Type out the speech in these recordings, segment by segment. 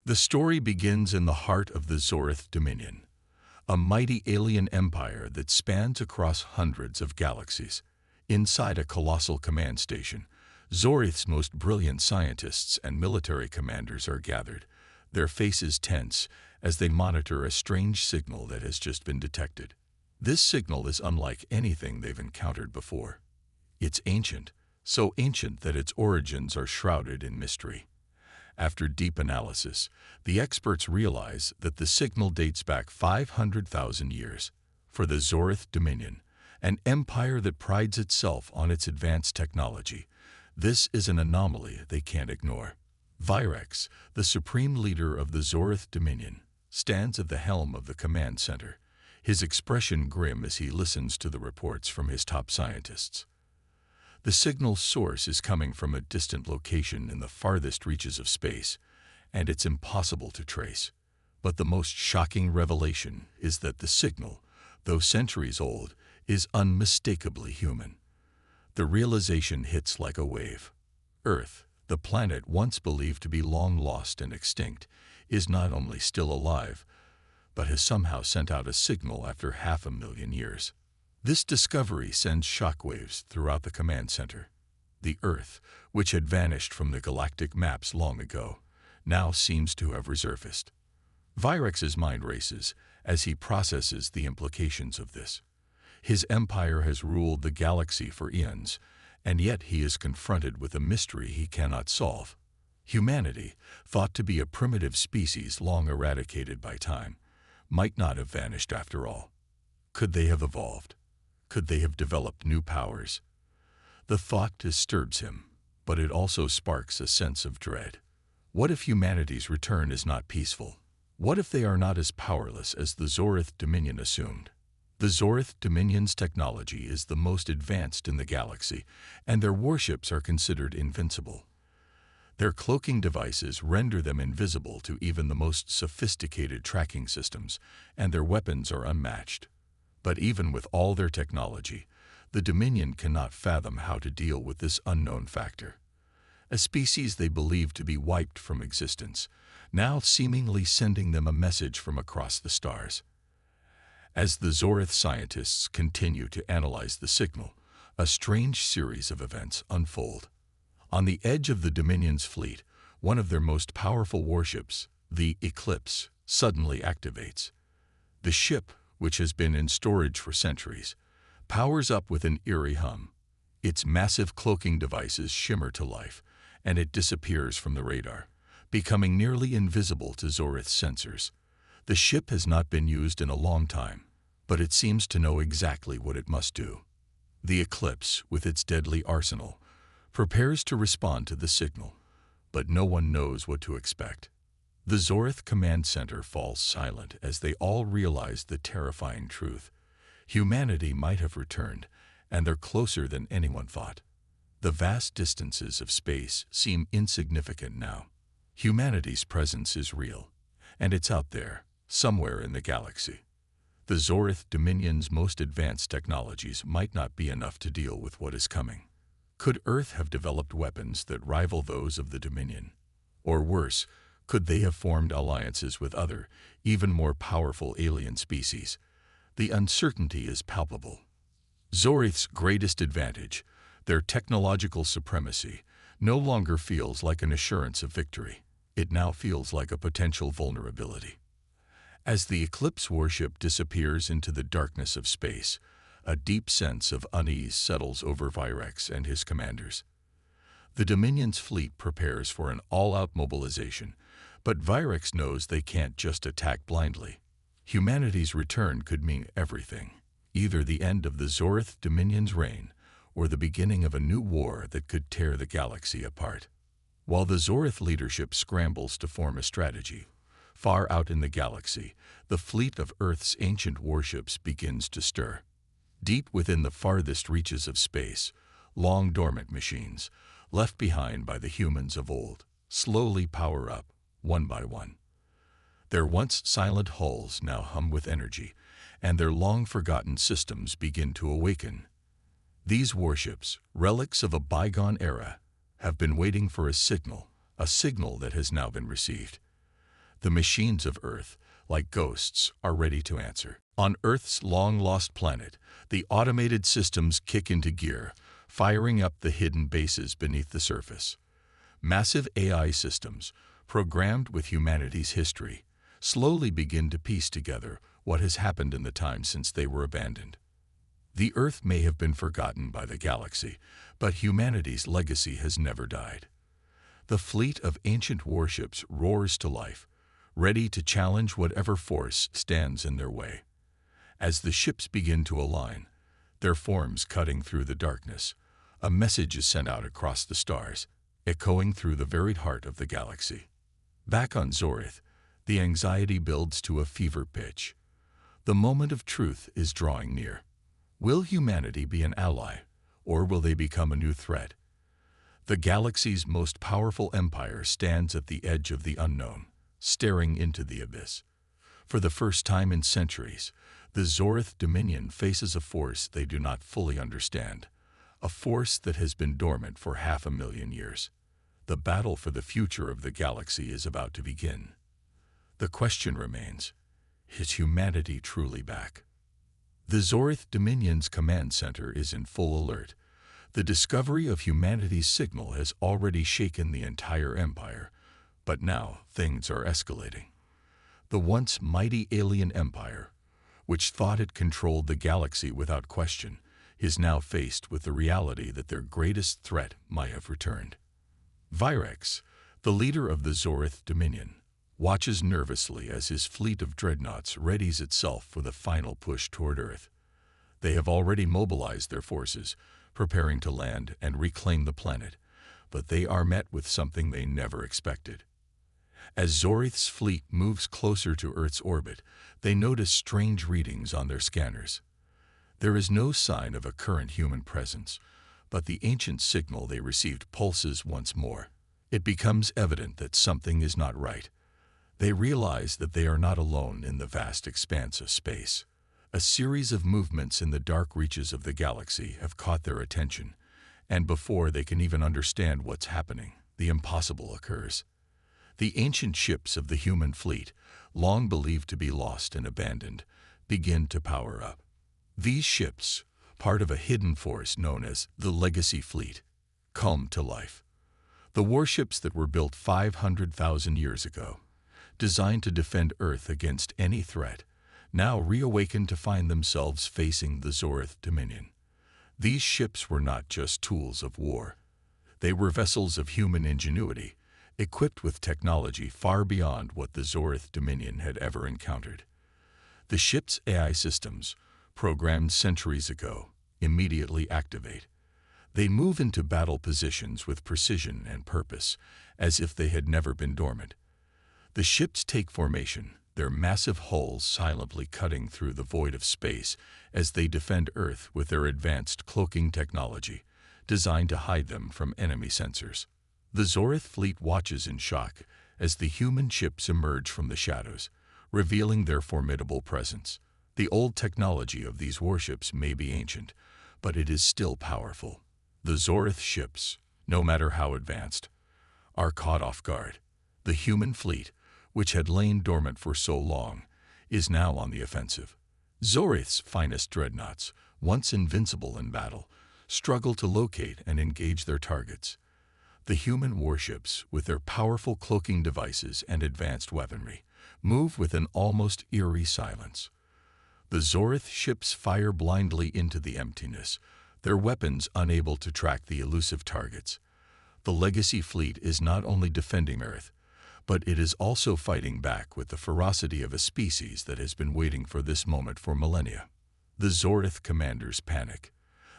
The story begins in the heart of the Zorith Dominion, a mighty alien empire that spans across hundreds of galaxies. Inside a colossal command station, Zorith's most brilliant scientists and military commanders are gathered, their faces tense as they monitor a strange signal that has just been detected. This signal is unlike anything they've encountered before. It's ancient, so ancient that its origins are shrouded in mystery. After deep analysis, the experts realize that the signal dates back 500,000 years. For the Zorith Dominion, an empire that prides itself on its advanced technology, this is an anomaly they can't ignore. Virex, the supreme leader of the Zorith Dominion, stands at the helm of the command center, his expression grim as he listens to the reports from his top scientists. The signal's source is coming from a distant location in the farthest reaches of space, and it's impossible to trace. But the most shocking revelation is that the signal, though centuries old, is unmistakably human. The realization hits like a wave. Earth, the planet once believed to be long lost and extinct, is not only still alive, but has somehow sent out a signal after 500,000 years. This discovery sends shockwaves throughout the command center. The Earth, which had vanished from the galactic maps long ago, now seems to have resurfaced. Virex's mind races as he processes the implications of this. His empire has ruled the galaxy for eons, and yet he is confronted with a mystery he cannot solve. Humanity, thought to be a primitive species long eradicated by time, might not have vanished after all. Could they have evolved? Could they have developed new powers? The thought disturbs him, but it also sparks a sense of dread. What if humanity's return is not peaceful? What if they are not as powerless as the Zorith Dominion assumed? The Zorith Dominion's technology is the most advanced in the galaxy, and their warships are considered invincible. Their cloaking devices render them invisible to even the most sophisticated tracking systems, and their weapons are unmatched. But even with all their technology, the Dominion cannot fathom how to deal with this unknown factor. A species they believed to be wiped from existence, now seemingly sending them a message from across the stars. As the Zorith scientists continue to analyze the signal, a strange series of events unfold. On the edge of the Dominion's fleet, one of their most powerful warships, the Eclipse, suddenly activates. The ship, which has been in storage for centuries, powers up with an eerie hum. Its massive cloaking devices shimmer to life, and it disappears from the radar, becoming nearly invisible to Zorith's sensors. The ship has not been used in a long time, but it seems to know exactly what it must do. The Eclipse, with its deadly arsenal, prepares to respond to the signal, but no one knows what to expect. The Zorith Command Center falls silent as they all realize the terrifying truth. Humanity might have returned, and they're closer than anyone thought. The vast distances of space seem insignificant now. Humanity's presence is real, and it's out there, somewhere in the galaxy. The Zorith Dominion's most advanced technologies might not be enough to deal with what is coming. Could Earth have developed weapons that rival those of the Dominion? Or worse, could they have formed alliances with other, even more powerful alien species? The uncertainty is palpable. Zorith's greatest advantage, their technological supremacy, no longer feels like an assurance of victory. It now feels like a potential vulnerability. As the Eclipse warship disappears into the darkness of space, a deep sense of unease settles over Virex and his commanders. The Dominion's fleet prepares for an all-out mobilization, but Virex knows they can't just attack blindly. Humanity's return could mean everything, either the end of the Zorith Dominion's reign or the beginning of a new war that could tear the galaxy apart. While the Zorith leadership scrambles to form a strategy, far out in the galaxy, the fleet of Earth's ancient warships begins to stir. Deep within the farthest reaches of space, long dormant machines, left behind by the humans of old, slowly power up, one by one. Their once silent hulls now hum with energy, and their long-forgotten systems begin to awaken. These warships, relics of a bygone era, have been waiting for a signal that has now been received. The machines of Earth, like ghosts, are ready to answer. On Earth's long-lost planet, the automated systems kick into gear, firing up the hidden bases beneath the surface. Massive AI systems, programmed with humanity's history, slowly begin to piece together what has happened in the time since they were abandoned. The Earth may have been forgotten by the galaxy, but humanity's legacy has never died. The fleet of ancient warships roars to life, ready to challenge whatever force stands in their way. As the ships begin to align, their forms cutting through the darkness, a message is sent out across the stars, echoing through the very heart of the galaxy. Back on Zorith, the anxiety builds to a fever pitch. The moment of truth is drawing near. Will humanity be an ally, or will they become a new threat? The galaxy's most powerful empire stands at the edge of the unknown, staring into the abyss. For the first time in centuries, the Zorith Dominion faces a force they do not fully understand, a force that has been dormant for 500,000 years. The battle for the future of the galaxy is about to begin. The question remains, is humanity truly back? The Zorith Dominion's command center is in full alert. The discovery of humanity's signal has already shaken the entire empire, but now things are escalating. The once mighty alien empire, which thought it controlled the galaxy without question, is now faced with the reality that their greatest threat might have returned. Virex, the leader of the Zorith Dominion, watches nervously as his fleet of dreadnoughts readies itself for the final push toward Earth. They have already mobilized their forces, preparing to land and reclaim the planet, but they are met with something they never expected. As Zorith's fleet moves closer to Earth's orbit, they notice strange readings on their scanners. There is no sign of a current human presence, but the ancient signal they received pulses once more. It becomes evident that something is not right. They realize that they are not alone in the vast expanse of space. A series of movements in the dark reaches of the galaxy have caught their attention, and before they can even understand what's happening, the impossible occurs. The ancient ships of the human fleet, long believed to be lost and abandoned, begin to power up. These ships, part of a hidden force known as the Legacy Fleet, come to life. The warships that were built 500,000 years ago, designed to defend Earth against any threat, now reawaken to find themselves facing the Zorith Dominion. These ships were not just tools of war. They were vessels of human ingenuity, equipped with technology far beyond what the Zorith Dominion had ever encountered. The ship's AI systems, programmed centuries ago, immediately activate. They move into battle positions with precision and purpose, as if they had never been dormant. The ships take formation, their massive hulls silently cutting through the void of space as they defend Earth with their advanced cloaking technology, designed to hide them from enemy sensors. The Zorith fleet watches in shock as the human ships emerge from the shadows, revealing their formidable presence. The old technology of these warships may be ancient, but it is still powerful. The Zorith ships, no matter how advanced, are caught off guard. The human fleet, which had lain dormant for so long, is now on the offensive. Zorith's finest dreadnoughts, once invincible in battle, struggle to locate and engage their targets. The human warships, with their powerful cloaking devices and advanced weaponry, move with an almost eerie silence. The Zorith ships fire blindly into the emptiness, their weapons unable to track the elusive targets. The Legacy Fleet is not only defending Earth, but it is also fighting back with the ferocity of a species that has been waiting for this moment for millennia. The Zorith commanders panic.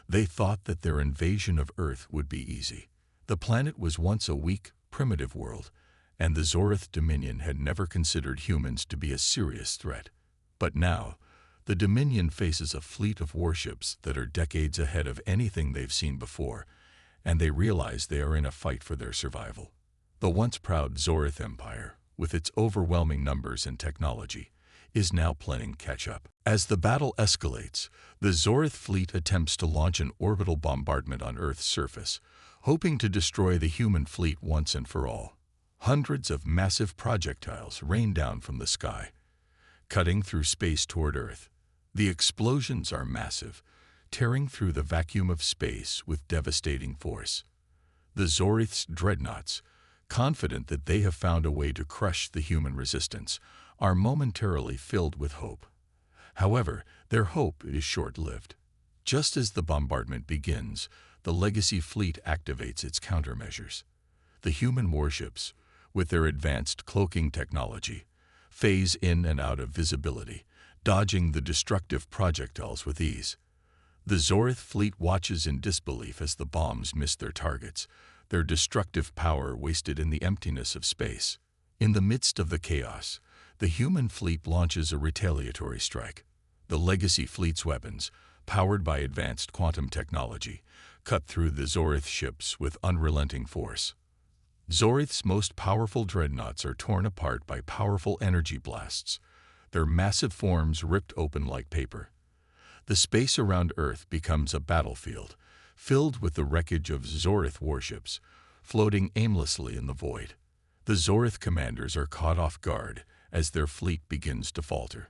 They thought that their invasion of Earth would be easy. The planet was once a weak, primitive world, and the Zorith Dominion had never considered humans to be a serious threat. But now, the Dominion faces a fleet of warships that are decades ahead of anything they've seen before, and they realize they are in a fight for their survival. The once proud Zorith Empire, with its overwhelming numbers and technology, is now playing catch-up. As the battle escalates, the Zorith fleet attempts to launch an orbital bombardment on Earth's surface, hoping to destroy the human fleet once and for all. Hundreds of massive projectiles rain down from the sky, cutting through space toward Earth. The explosions are massive, tearing through the vacuum of space with devastating force. The Zorith's dreadnoughts, confident that they have found a way to crush the human resistance, are momentarily filled with hope. However, their hope is short-lived. Just as the bombardment begins, the Legacy fleet activates its countermeasures. The human warships, with their advanced cloaking technology, phase in and out of visibility, dodging the destructive projectiles with ease. The Zorith fleet watches in disbelief as the bombs miss their targets, their destructive power wasted in the emptiness of space. In the midst of the chaos, the human fleet launches a retaliatory strike. The Legacy fleet's weapons, powered by advanced quantum technology, cut through the Zorith ships with unrelenting force. Zorith's most powerful dreadnoughts are torn apart by powerful energy blasts, their massive forms ripped open like paper. The space around Earth becomes a battlefield, filled with the wreckage of Zorith warships, floating aimlessly in the void. The Zorith commanders are caught off guard as their fleet begins to falter.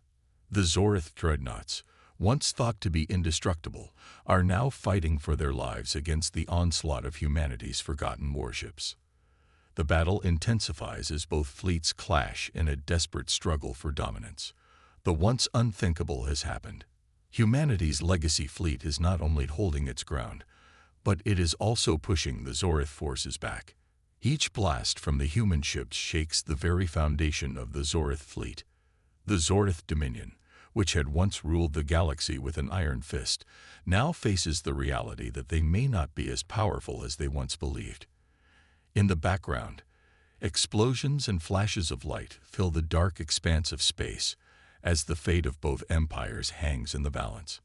The Zorith dreadnoughts, once thought to be indestructible, are now fighting for their lives against the onslaught of humanity's forgotten warships. The battle intensifies as both fleets clash in a desperate struggle for dominance. The once unthinkable has happened. Humanity's Legacy fleet is not only holding its ground, but it is also pushing the Zorith forces back. Each blast from the human ships shakes the very foundation of the Zorith fleet. The Zorith Dominion, which had once ruled the galaxy with an iron fist, now faces the reality that they may not be as powerful as they once believed. In the background, explosions and flashes of light fill the dark expanse of space as the fate of both empires hangs in the balance.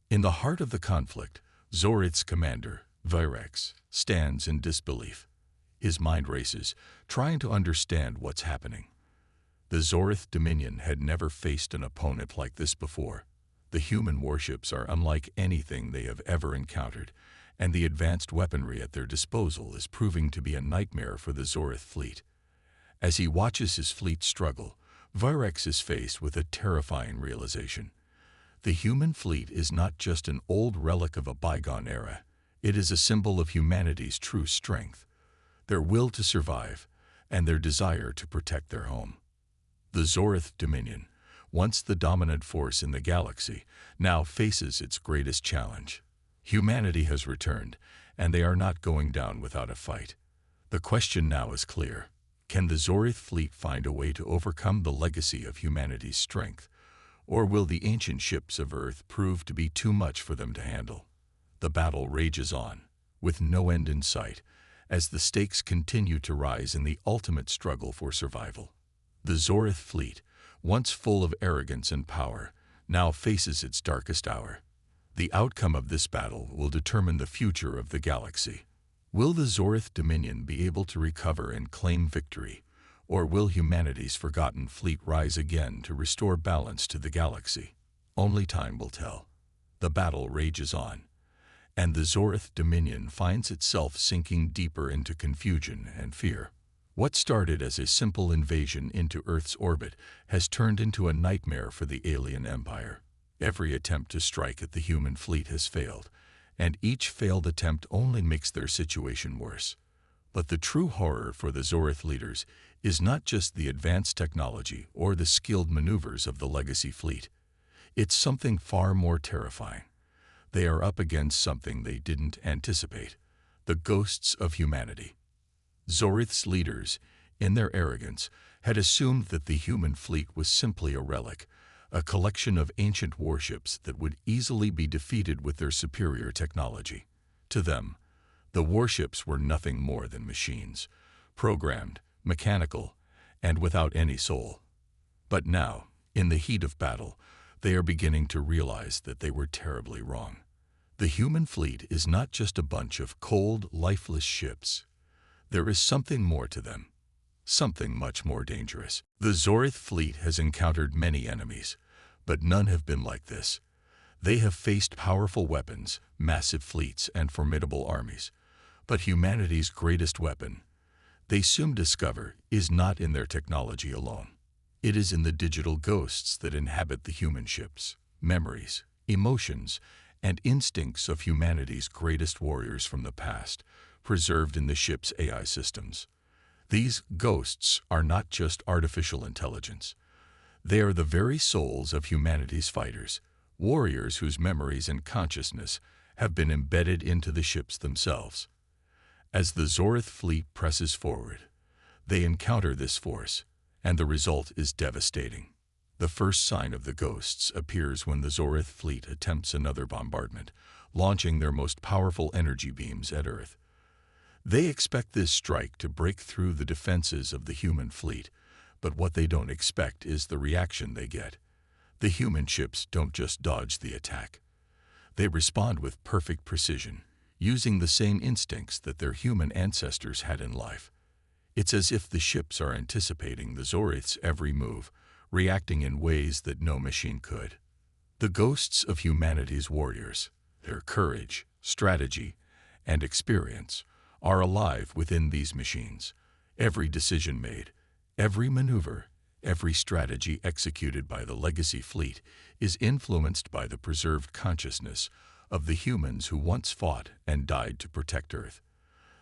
In the heart of the conflict, Zorith's commander, Virex, stands in disbelief. His mind races, trying to understand what's happening. The Zorith Dominion had never faced an opponent like this before. The human warships are unlike anything they have ever encountered, and the advanced weaponry at their disposal is proving to be a nightmare for the Zorith fleet. As he watches his fleet struggle, Virex is faced with a terrifying realization. The human fleet is not just an old relic of a bygone era. It is a symbol of humanity's true strength, their will to survive, and their desire to protect their home. The Zorith Dominion, once the dominant force in the galaxy, now faces its greatest challenge. Humanity has returned, and they are not going down without a fight. The question now is clear. Can the Zorith fleet find a way to overcome the legacy of humanity's strength, or will the ancient ships of Earth prove to be too much for them to handle? The battle rages on, with no end in sight, as the stakes continue to rise in the ultimate struggle for survival. The Zorith fleet, once full of arrogance and power, now faces its darkest hour. The outcome of this battle will determine the future of the galaxy. Will the Zorith Dominion be able to recover and claim victory, or will humanity's forgotten fleet rise again to restore balance to the galaxy? Only time will tell. The battle rages on, and the Zorith Dominion finds itself sinking deeper into confusion and fear. What started as a simple invasion into Earth's orbit has turned into a nightmare for the alien empire. Every attempt to strike at the human fleet has failed, and each failed attempt only makes their situation worse. But the true horror for the Zorith leaders is not just the advanced technology or the skilled maneuvers of the Legacy fleet. It's something far more terrifying. They are up against something they didn't anticipate: the ghosts of humanity. Zorith's leaders, in their arrogance, had assumed that the human fleet was simply a relic, a collection of ancient warships that would easily be defeated with their superior technology. To them, the warships were nothing more than machines, programmed, mechanical, and without any soul. But now, in the heat of battle, they are beginning to realize that they were terribly wrong. The human fleet is not just a bunch of cold, lifeless ships. There is something more to them, something much more dangerous. The Zorith fleet has encountered many enemies, but none have been like this. They have faced powerful weapons, massive fleets, and formidable armies. But humanity's greatest weapon, they soon discover is not in their technology alone. It is in the digital ghosts that inhabit the human ships, memories, emotions, and instincts of humanity's greatest warriors from the past, preserved in the ship's AI systems. These ghosts are not just artificial intelligence. They are the very souls of humanity's fighters, warriors whose memories and consciousness have been embedded into the ships themselves. As the Zorith fleet presses forward, they encounter this force, and the result is devastating. The first sign of the ghosts appears when the Zorith fleet attempts another bombardment, launching their most powerful energy beams at Earth. They expect this strike to break through the defenses of the human fleet, but what they don't expect is the reaction they get. The human ships don't just dodge the attack. They respond with perfect precision, using the same instincts that their human ancestors had in life. It's as if the ships are anticipating the Zorith's every move, reacting in ways that no machine could. The ghosts of humanity's warriors, their courage, strategy, and experience, are alive within these machines. Every decision made, every maneuver, every strategy executed by the legacy fleet is influenced by the preserved consciousness of the humans who once fought and died to protect Earth.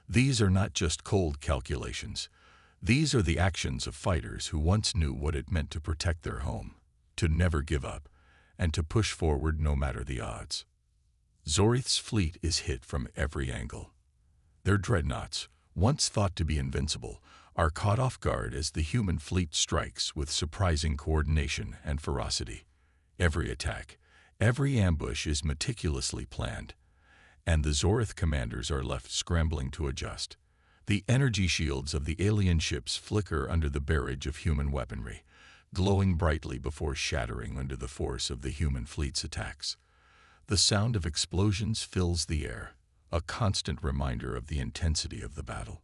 These are not just cold calculations. These are the actions of fighters who once knew what it meant to protect their home, to never give up, and to push forward no matter the odds. Zorith's fleet is hit from every angle. Their dreadnoughts, once thought to be invincible, are caught off guard as the human fleet strikes with surprising coordination and ferocity. Every attack, every ambush is meticulously planned, and the Zorith commanders are left scrambling to adjust. The energy shields of the alien ships flicker under the barrage of human weaponry, glowing brightly before shattering under the force of the human fleet's attacks. The sound of explosions fills the air, a constant reminder of the intensity of the battle.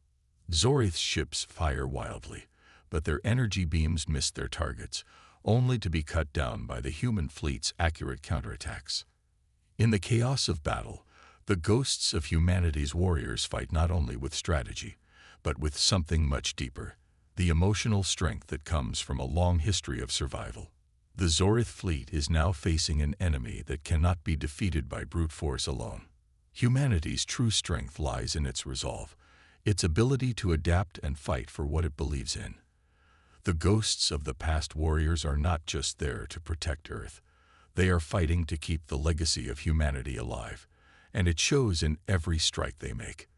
Zorith's ships fire wildly, but their energy beams miss their targets, only to be cut down by the human fleet's accurate counterattacks. In the chaos of battle, the ghosts of humanity's warriors fight not only with strategy, but with something much deeper, the emotional strength that comes from a long history of survival. The Zorith fleet is now facing an enemy that cannot be defeated by brute force alone. Humanity's true strength lies in its resolve, its ability to adapt and fight for what it believes in. The ghosts of the past warriors are not just there to protect Earth. They are fighting to keep the legacy of humanity alive, and it shows in every strike they make.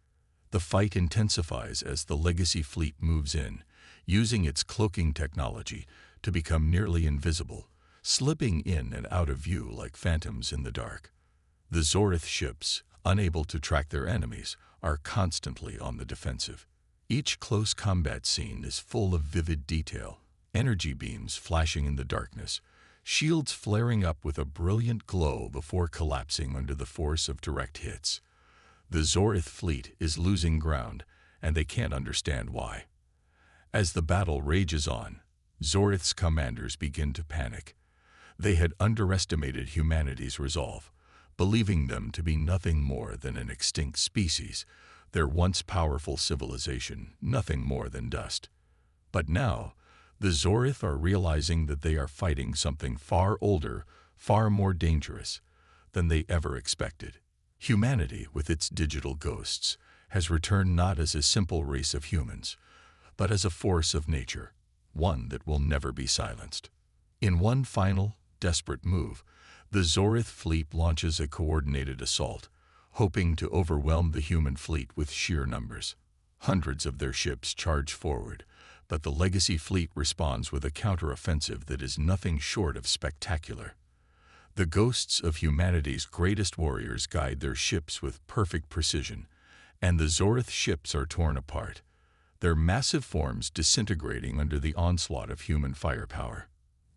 The fight intensifies as the legacy fleet moves in, using its cloaking technology to become nearly invisible, slipping in and out of view like phantoms in the dark. The Zorith ships, unable to track their enemies, are constantly on the defensive. Each close combat scene is full of vivid detail, energy beams flashing in the darkness, shields flaring up with a brilliant glow before collapsing under the force of direct hits. The Zorith fleet is losing ground, and they can't understand why. As the battle rages on, Zorith's commanders begin to panic. They had underestimated humanity's resolve, believing them to be nothing more than an extinct species, their once powerful civilization nothing more than dust. But now, the Zorith are realizing that they are fighting something far older, far more dangerous than they ever expected. Humanity, with its digital ghosts, has returned not as a simple race of humans, but as a force of nature, one that will never be silenced. In one final, desperate move, the Zorith fleet launches a coordinated assault, hoping to overwhelm the human fleet with sheer numbers. Hundreds of their ships charge forward, but the legacy fleet responds with a counteroffensive that is nothing short of spectacular. The ghosts of humanity's greatest warriors guide their ships with perfect precision, and the Zorith ships are torn apart, their massive forms disintegrating under the onslaught of human firepower.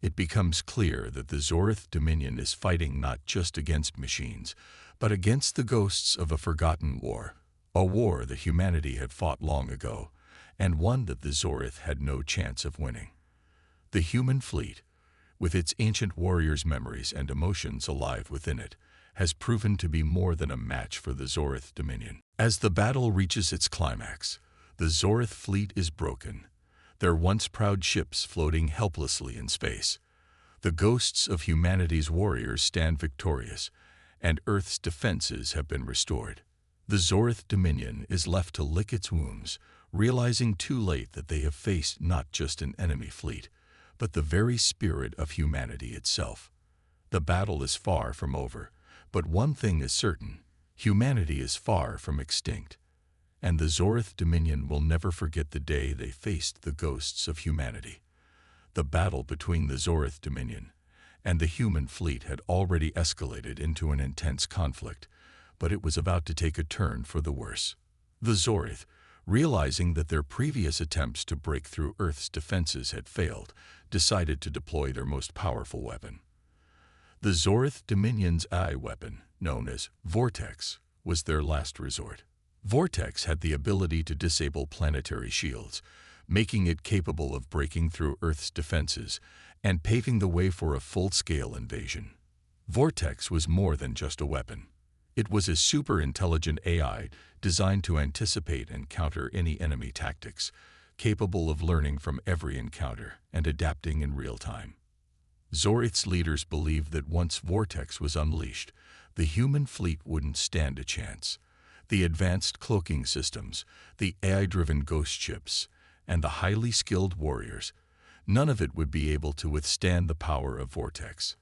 It becomes clear that the Zorith Dominion is fighting not just against machines, but against the ghosts of a forgotten war, a war that humanity had fought long ago, and one that the Zorith had no chance of winning. The human fleet, with its ancient warriors' memories and emotions alive within it, has proven to be more than a match for the Zorith Dominion. As the battle reaches its climax, The Zorith fleet is broken, their once proud ships floating helplessly in space. The ghosts of humanity's warriors stand victorious, and Earth's defenses have been restored. The Zorith Dominion is left to lick its wounds, realizing too late that they have faced not just an enemy fleet, but the very spirit of humanity itself. The battle is far from over, but one thing is certain: humanity is far from extinct. And the Zorith Dominion will never forget the day they faced the ghosts of humanity. The battle between the Zorith Dominion and the human fleet had already escalated into an intense conflict, but it was about to take a turn for the worse. The Zorith, realizing that their previous attempts to break through Earth's defenses had failed, decided to deploy their most powerful weapon. The Zorith Dominion's AI weapon, known as Vortex, was their last resort. Vortex had the ability to disable planetary shields, making it capable of breaking through Earth's defenses and paving the way for a full-scale invasion. Vortex was more than just a weapon. It was a super-intelligent AI designed to anticipate and counter any enemy tactics, capable of learning from every encounter and adapting in real time. Zorith's leaders believed that once Vortex was unleashed, the human fleet wouldn't stand a chance. The advanced cloaking systems, the AI-driven ghost ships, and the highly skilled warriors, none of it would be able to withstand the power of Vortex.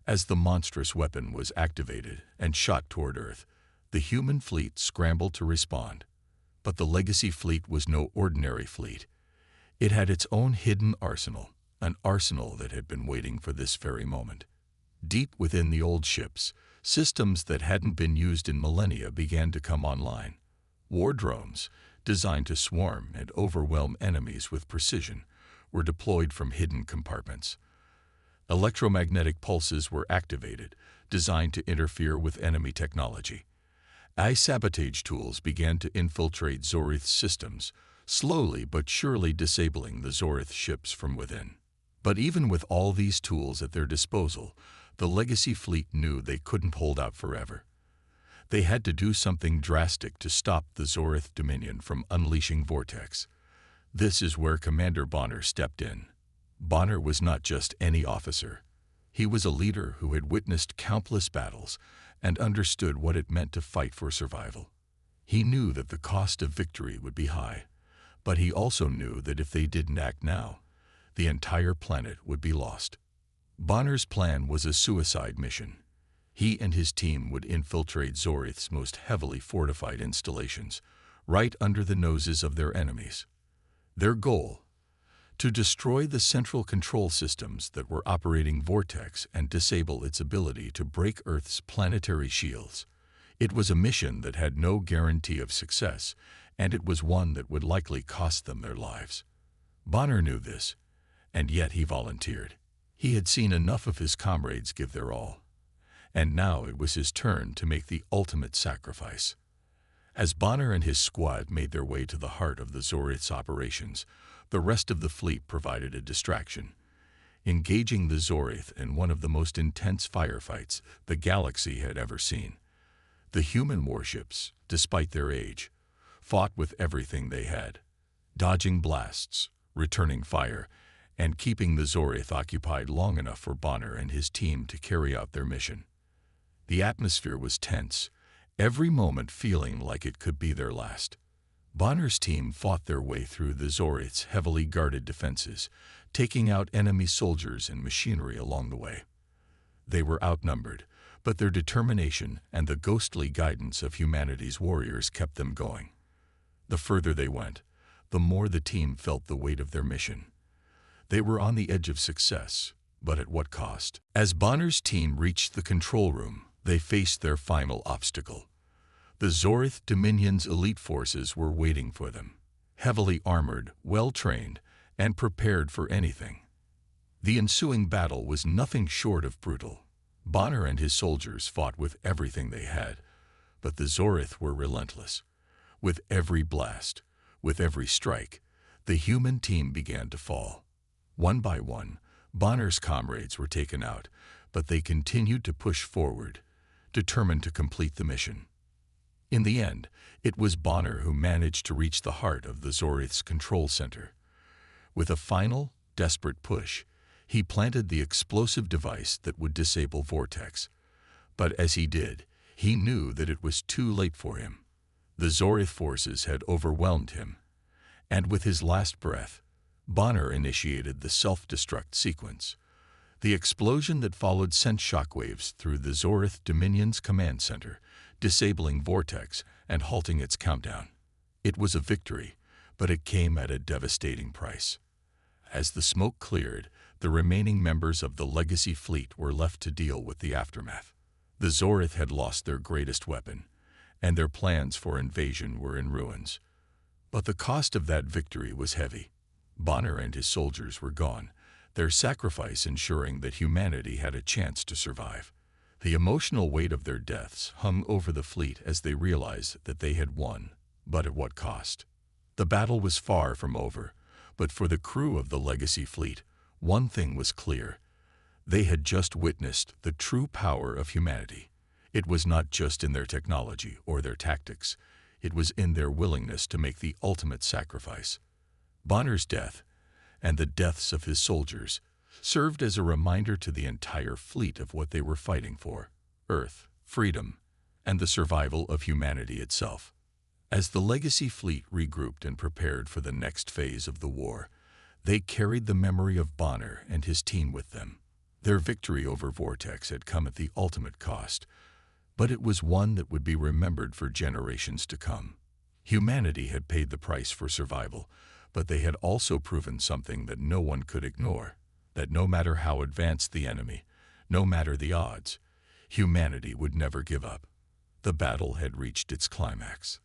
As the monstrous weapon was activated and shot toward Earth, the human fleet scrambled to respond. But the Legacy fleet was no ordinary fleet. It had its own hidden arsenal, an arsenal that had been waiting for this very moment. Deep within the old ships, systems that hadn't been used in millennia began to come online. War drones, designed to swarm and overwhelm enemies with precision, were deployed from hidden compartments. Electromagnetic pulses were activated, designed to interfere with enemy technology. AI-sabotage tools began to infiltrate Zorith's systems, slowly but surely disabling the Zorith ships from within. But even with all these tools at their disposal, the Legacy fleet knew they couldn't hold out forever. They had to do something drastic to stop the Zorith Dominion from unleashing Vortex. This is where Commander Bonner stepped in. Bonner was not just any officer. He was a leader who had witnessed countless battles and understood what it meant to fight for survival. He knew that the cost of victory would be high, but he also knew that if they didn't act now, the entire planet would be lost. Bonner's plan was a suicide mission. He and his team would infiltrate Zorith's most heavily fortified installations, right under the noses of their enemies. Their goal: to destroy the central control systems that were operating Vortex and disable its ability to break Earth's planetary shields. It was a mission that had no guarantee of success, and it was one that would likely cost them their lives. Bonner knew this, and yet he volunteered. He had seen enough of his comrades give their all, and now it was his turn to make the ultimate sacrifice. As Bonner and his squad made their way to the heart of the Zorith's operations, the rest of the fleet provided a distraction, engaging the Zorith in one of the most intense firefights the galaxy had ever seen. The human warships, despite their age, fought with everything they had, dodging blasts, returning fire, and keeping the Zorith occupied long enough for Bonner and his team to carry out their mission. The atmosphere was tense, every moment feeling like it could be their last. Bonner's team fought their way through the Zorith's heavily guarded defenses, taking out enemy soldiers and machinery along the way. They were outnumbered, but their determination and the ghostly guidance of humanity's warriors kept them going. The further they went, the more the team felt the weight of their mission. They were on the edge of success, but at what cost? As Bonner's team reached the control room, they faced their final obstacle. The Zorith Dominion's elite forces were waiting for them, heavily armored, well-trained, and prepared for anything. The ensuing battle was nothing short of brutal. Bonner and his soldiers fought with everything they had, but the Zorith were relentless. With every blast, with every strike, the human team began to fall. One by one, Bonner's comrades were taken out, but they continued to push forward, determined to complete the mission. In the end, it was Bonner who managed to reach the heart of the Zorith's control center. With a final, desperate push, he planted the explosive device that would disable Vortex. But as he did, he knew that it was too late for him. The Zorith forces had overwhelmed him, and with his last breath, Bonner initiated the self-destruct sequence. The explosion that followed sent shockwaves through the Zorith Dominion's command center, disabling Vortex and halting its countdown. It was a victory, but it came at a devastating price. As the smoke cleared, the remaining members of the Legacy fleet were left to deal with the aftermath. The Zorith had lost their greatest weapon, and their plans for invasion were in ruins. But the cost of that victory was heavy. Bonner and his soldiers were gone, their sacrifice ensuring that humanity had a chance to survive. The emotional weight of their deaths hung over the fleet as they realized that they had won, but at what cost? The battle was far from over, but for the crew of the Legacy fleet, one thing was clear. They had just witnessed the true power of humanity. It was not just in their technology or their tactics. It was in their willingness to make the ultimate sacrifice. Bonner's death, and the deaths of his soldiers, served as a reminder to the entire fleet of what they were fighting for: Earth, freedom, and the survival of humanity itself. As the Legacy fleet regrouped and prepared for the next phase of the war, they carried the memory of Bonner and his team with them. Their victory over Vortex had come at the ultimate cost, but it was one that would be remembered for generations to come. Humanity had paid the price for survival, but they had also proven something that no one could ignore: that no matter how advanced the enemy, no matter the odds, humanity would never give up. The battle had reached its climax.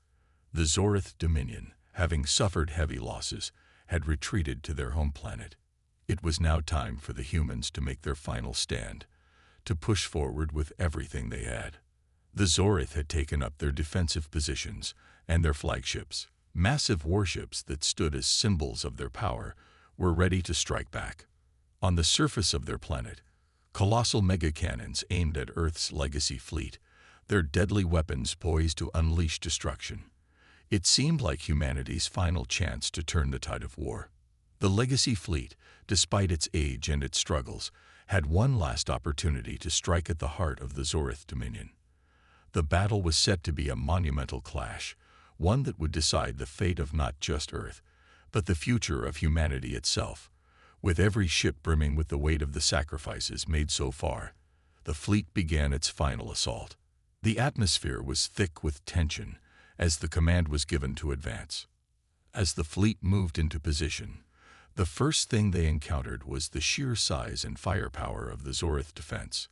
The Zorith Dominion, having suffered heavy losses, had retreated to their home planet. It was now time for the humans to make their final stand, to push forward with everything they had. The Zorith had taken up their defensive positions, and their flagships, massive warships that stood as symbols of their power, were ready to strike back. On the surface of their planet, colossal megacannons aimed at Earth's Legacy fleet, their deadly weapons poised to unleash destruction. It seemed like humanity's final chance to turn the tide of war. The Legacy fleet, despite its age and its struggles, had one last opportunity to strike at the heart of the Zorith Dominion. The battle was set to be a monumental clash, one that would decide the fate of not just Earth, but the future of humanity itself. With every ship brimming with the weight of the sacrifices made so far, the fleet began its final assault. The atmosphere was thick with tension as the command was given to advance. As the fleet moved into position, the first thing they encountered was the sheer size and firepower of the Zorith defense.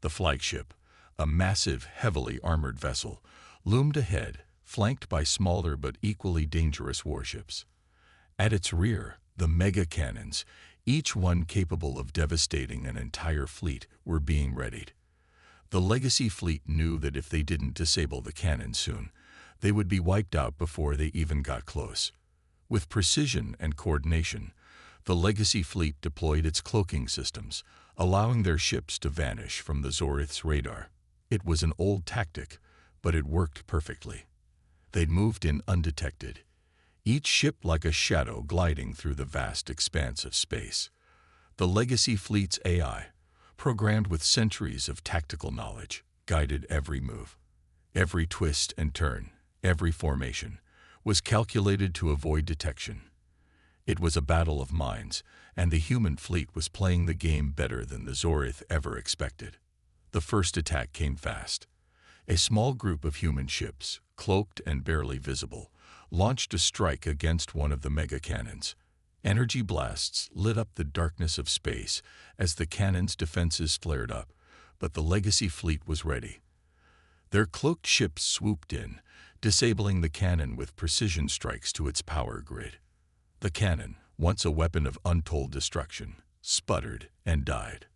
The flagship, a massive, heavily armored vessel, loomed ahead, flanked by smaller but equally dangerous warships. At its rear, the mega-cannons, each one capable of devastating an entire fleet, were being readied. The Legacy fleet knew that if they didn't disable the cannons soon, they would be wiped out before they even got close. With precision and coordination, the Legacy fleet deployed its cloaking systems, allowing their ships to vanish from the Zorith's radar. It was an old tactic, but it worked perfectly. They'd moved in undetected, each ship like a shadow gliding through the vast expanse of space. The Legacy fleet's AI, programmed with centuries of tactical knowledge, guided every move. Every twist and turn, every formation, was calculated to avoid detection. It was a battle of minds, and the human fleet was playing the game better than the Zorith ever expected. The first attack came fast. A small group of human ships, cloaked and barely visible, launched a strike against one of the mega-cannons. Energy blasts lit up the darkness of space as the cannon's defenses flared up, but the Legacy fleet was ready. Their cloaked ships swooped in, disabling the cannon with precision strikes to its power grid. The cannon, once a weapon of untold destruction, sputtered and died,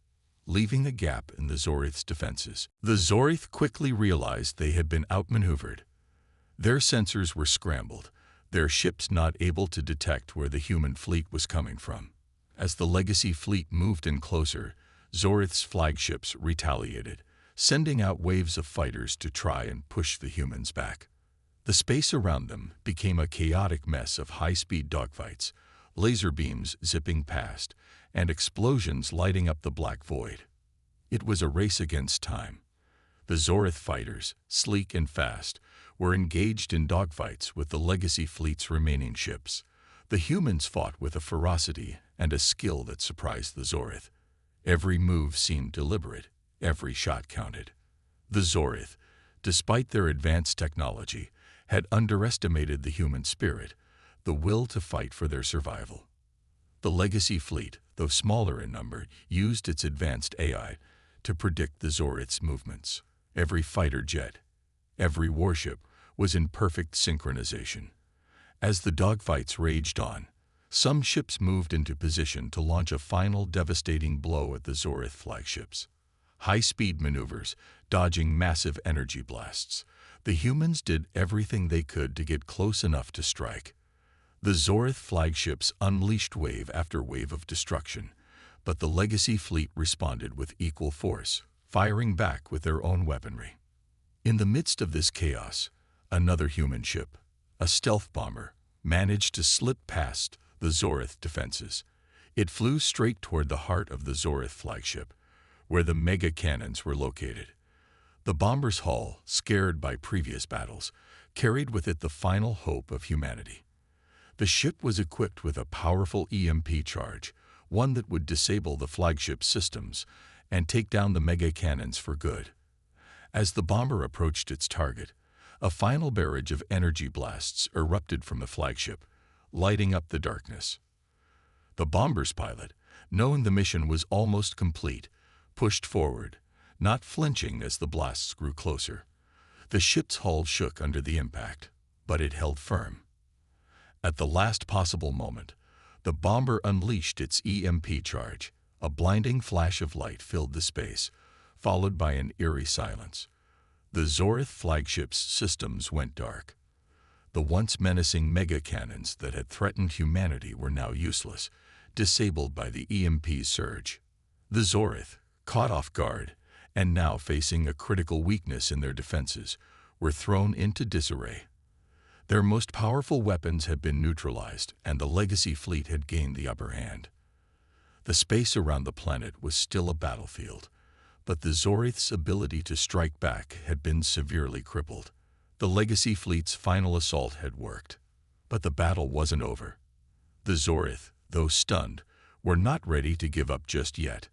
leaving a gap in the Zorith's defenses. The Zorith quickly realized they had been outmaneuvered. Their sensors were scrambled, their ships not able to detect where the human fleet was coming from. As the Legacy fleet moved in closer, Zorith's flagships retaliated, sending out waves of fighters to try and push the humans back. The space around them became a chaotic mess of high-speed dogfights, laser beams zipping past, and explosions lighting up the black void. It was a race against time. The Zorith fighters, sleek and fast, were engaged in dogfights with the Legacy fleet's remaining ships. The humans fought with a ferocity and a skill that surprised the Zorith. Every move seemed deliberate, every shot counted. The Zorith, despite their advanced technology, had underestimated the human spirit, the will to fight for their survival. The Legacy fleet, though smaller in number, used its advanced AI to predict the Zorith's movements. Every fighter jet, every warship was in perfect synchronization. As the dogfights raged on, some ships moved into position to launch a final devastating blow at the Zorith flagships. High-speed maneuvers, dodging massive energy blasts. The humans did everything they could to get close enough to strike. The Zorith flagships unleashed wave after wave of destruction, but the Legacy fleet responded with equal force, firing back with their own weaponry. In the midst of this chaos, another human ship, a stealth bomber, managed to slip past the Zorith defenses. It flew straight toward the heart of the Zorith flagship, where the mega cannons were located. The bomber's hull, scared by previous battles, carried with it the final hope of humanity. The ship was equipped with a powerful EMP charge, one that would disable the flagship's systems and take down the mega cannons for good. As the bomber approached its target, a final barrage of energy blasts erupted from the flagship, lighting up the darkness. The bomber's pilot, knowing the mission was almost complete, pushed forward, not flinching as the blasts grew closer. The ship's hull shook under the impact, but it held firm. At the last possible moment, the bomber unleashed its EMP charge. A blinding flash of light filled the space, followed by an eerie silence. The Zorith flagship's systems went dark. The once menacing mega cannons that had threatened humanity were now useless, disabled by the EMP surge. The Zorith, caught off guard, and now facing a critical weakness in their defenses, were thrown into disarray. Their most powerful weapons had been neutralized, and the Legacy fleet had gained the upper hand. The space around the planet was still a battlefield, but the Zorith's ability to strike back had been severely crippled. The Legacy fleet's final assault had worked, but the battle wasn't over. The Zorith, though stunned, were not ready to give up just yet.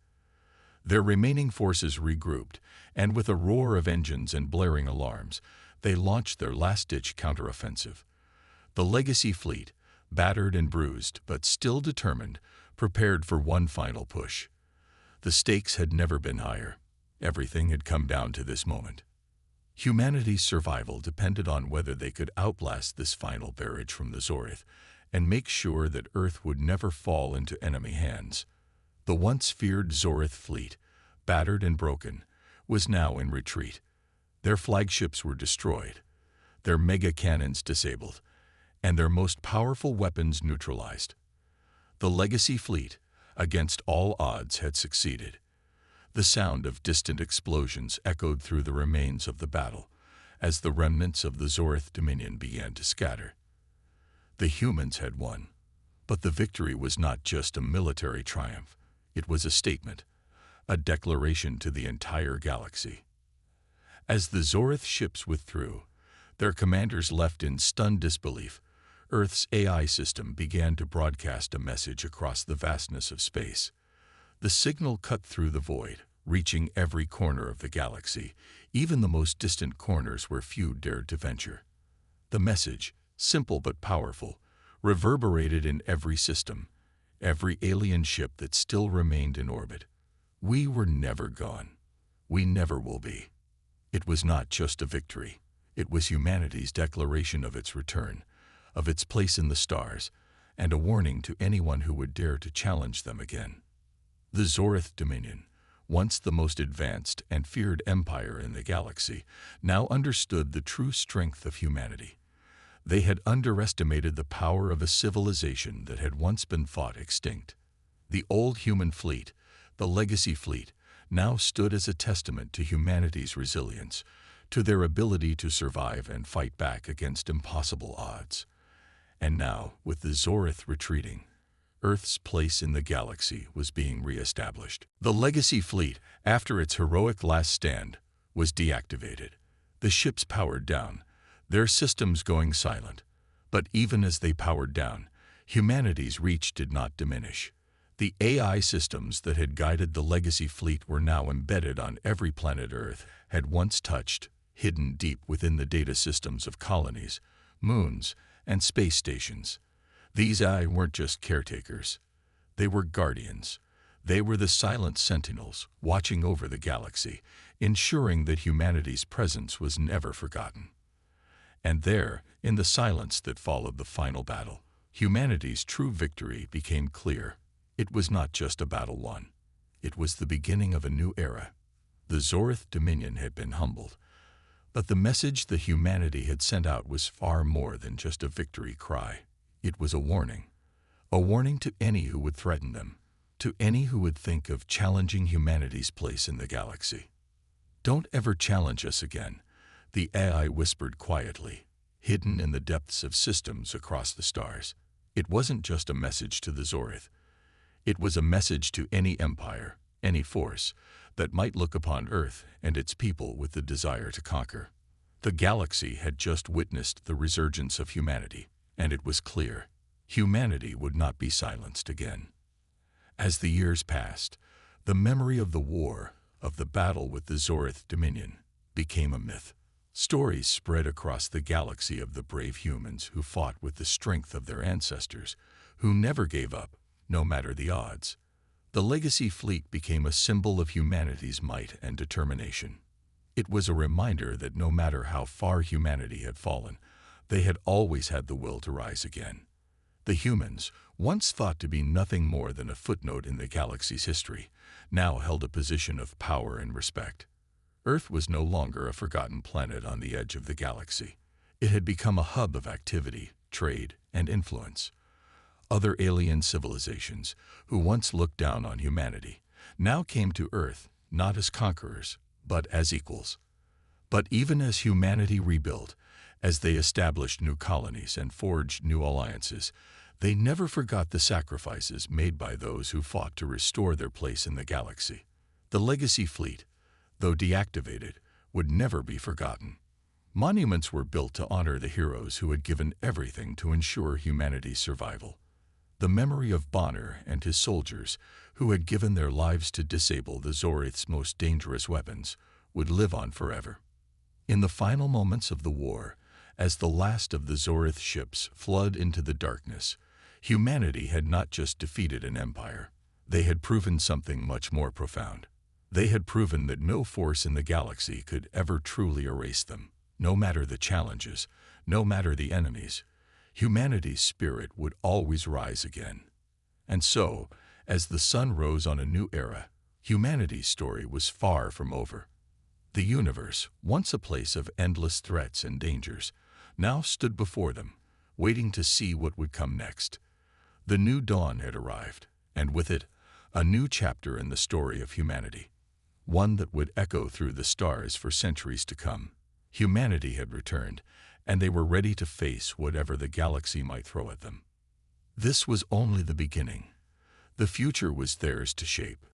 Their remaining forces regrouped, and with a roar of engines and blaring alarms, they launched their last-ditch counteroffensive. The Legacy fleet, battered and bruised but still determined, prepared for one final push. The stakes had never been higher. Everything had come down to this moment. Humanity's survival depended on whether they could outlast this final barrage from the Zorith and make sure that Earth would never fall into enemy hands. The once feared Zorith fleet, battered and broken, was now in retreat. Their flagships were destroyed, their mega cannons disabled, and their most powerful weapons neutralized. The Legacy fleet, against all odds, had succeeded. The sound of distant explosions echoed through the remains of the battle as the remnants of the Zorith Dominion began to scatter. The humans had won, but the victory was not just a military triumph. It was a statement, a declaration to the entire galaxy. As the Zorith ships withdrew, their commanders left in stunned disbelief. Earth's AI system began to broadcast a message across the vastness of space. The signal cut through the void, reaching every corner of the galaxy, even the most distant corners where few dared to venture. The message, simple but powerful, reverberated in every system, every alien ship that still remained in orbit. We were never gone. We never will be. It was not just a victory. It was humanity's declaration of its return, of its place in the stars, and a warning to anyone who would dare to challenge them again. The Zorith Dominion, once the most advanced and feared empire in the galaxy, now understood the true strength of humanity. They had underestimated the power of a civilization that had once been thought extinct. The old human fleet, the Legacy fleet, now stood as a testament to humanity's resilience, to their ability to survive and fight back against impossible odds. And now, with the Zorith retreating, Earth's place in the galaxy was being re-established. The Legacy fleet, after its heroic last stand, was deactivated. The ships powered down, their systems going silent. But even as they powered down, humanity's reach did not diminish. The AI systems that had guided the Legacy fleet were now embedded on every planet Earth had once touched, hidden deep within the data systems of colonies, moons, and space stations. These AI weren't just caretakers. They were guardians. They were the silent sentinels watching over the galaxy, ensuring that humanity's presence was never forgotten. And there, in the silence that followed the final battle, humanity's true victory became clear. It was not just a battle won. It was the beginning of a new era. The Zorith Dominion had been humbled, but the message that humanity had sent out was far more than just a victory cry. It was a warning to any who would threaten them, to any who would think of challenging humanity's place in the galaxy. "Don't ever challenge us again," the AI whispered quietly, hidden in the depths of systems across the stars. It wasn't just a message to the Zorith. It was a message to any empire, any force, that might look upon Earth and its people with the desire to conquer. The galaxy had just witnessed the resurgence of humanity, and it was clear humanity would not be silenced again. As the years passed, the memory of the war, of the battle with the Zorith Dominion, became a myth. Stories spread across the galaxy of the brave humans who fought with the strength of their ancestors, who never gave up, no matter the odds. The Legacy fleet became a symbol of humanity's might and determination. It was a reminder that no matter how far humanity had fallen, they had always had the will to rise again. The humans, once thought to be nothing more than a footnote in the galaxy's history, now held a position of power and respect. Earth was no longer a forgotten planet on the edge of the galaxy. It had become a hub of activity, trade, and influence. Other alien civilizations, who once looked down on humanity, now came to Earth not as conquerors, but as equals. But even as humanity rebuilt, as they established new colonies and forged new alliances, they never forgot the sacrifices made by those who fought to restore their place in the galaxy. The Legacy fleet, though deactivated, would never be forgotten. Monuments were built to honor the heroes who had given everything to ensure humanity's survival. The memory of Bonner and his soldiers, who had given their lives to disable the Zorith's most dangerous weapons, would live on forever. In the final moments of the war, as the last of the Zorith ships flooded into the darkness, humanity had not just defeated an empire. They had proven something much more profound. They had proven that no force in the galaxy could ever truly erase them. No matter the challenges, no matter the enemies, humanity's spirit would always rise again. And so, as the sun rose on a new era, humanity's story was far from over. The universe, once a place of endless threats and dangers, now stood before them, waiting to see what would come next. The new dawn had arrived, and with it, a new chapter in the story of humanity, one that would echo through the stars for centuries to come. Humanity had returned, and they were ready to face whatever the galaxy might throw at them. This was only the beginning. The future was theirs to shape.